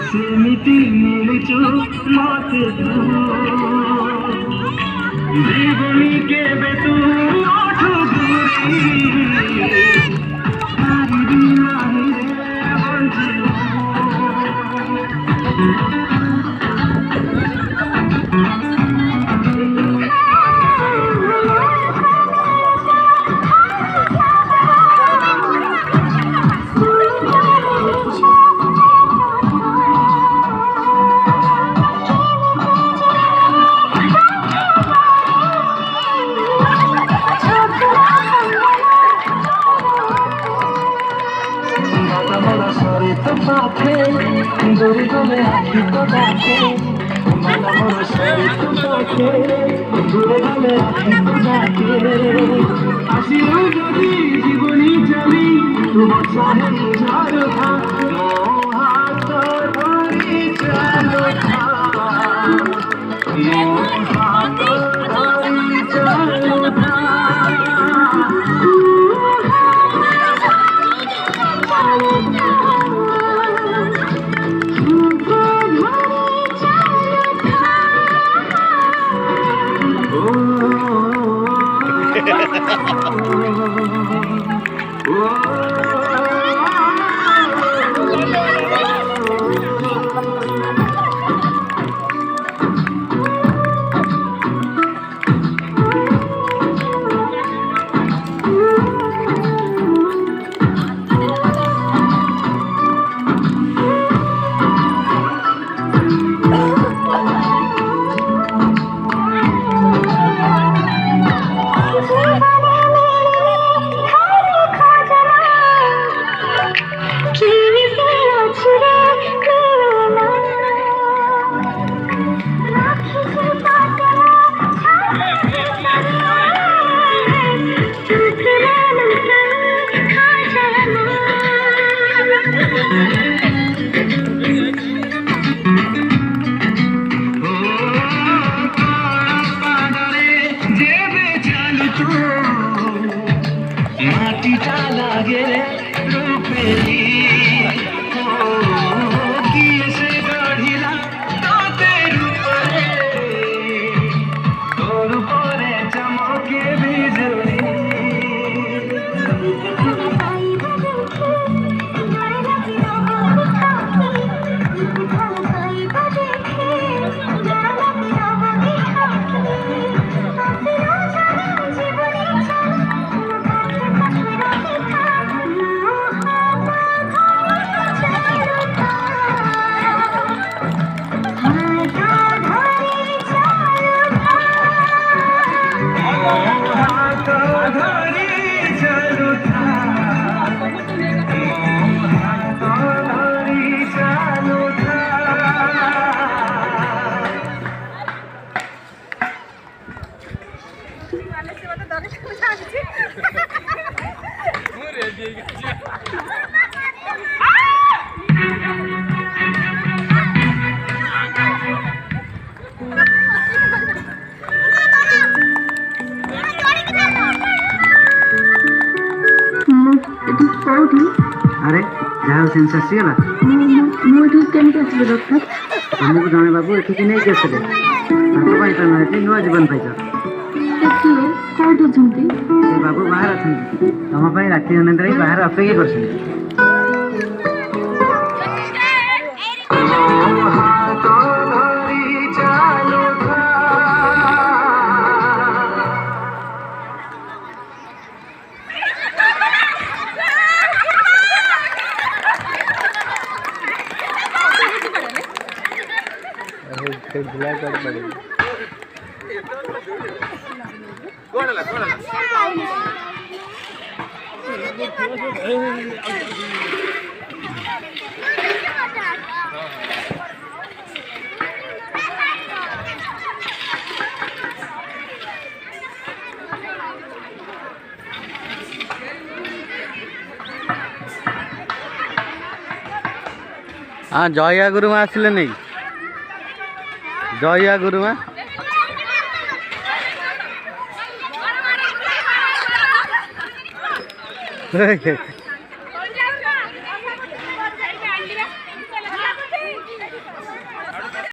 সেমিতি মিলছু মতে তু জীবনী কেবে তু ওঠু দূরি হারিবি নাহি রে বঞ্চিব দূরে গেলে আখি তো ডাকে মনে মনে সরে তো ডাকে দূরে গেলে আখি তো ডাকে আসিও যদি জীবনী চলি তোমার সাহে ঝড় খা হাত ধরি চলো খা হাত ধরি চলো খা মাটিটা লাগে রূপেলি কি এসে গড়িলা তাতে রূপে তোর উপরে চমকে বিজলি अरे जहाँ सेंसर सीगला मोठी केमती असले डॉक्टर तुमको जने बाबू एठिक नहीं गेसले ताको पाई त नहेती नुआ जीवन पाइछ देखिए कोठी छंती से बाबू बाहर अछंती तम पाई राति अनेंद्र बाहर अपेक्षा करछन फिर बुला कर पड़ेगा हाँ जया गुरुमा आसिले नहीं जया गुरुमा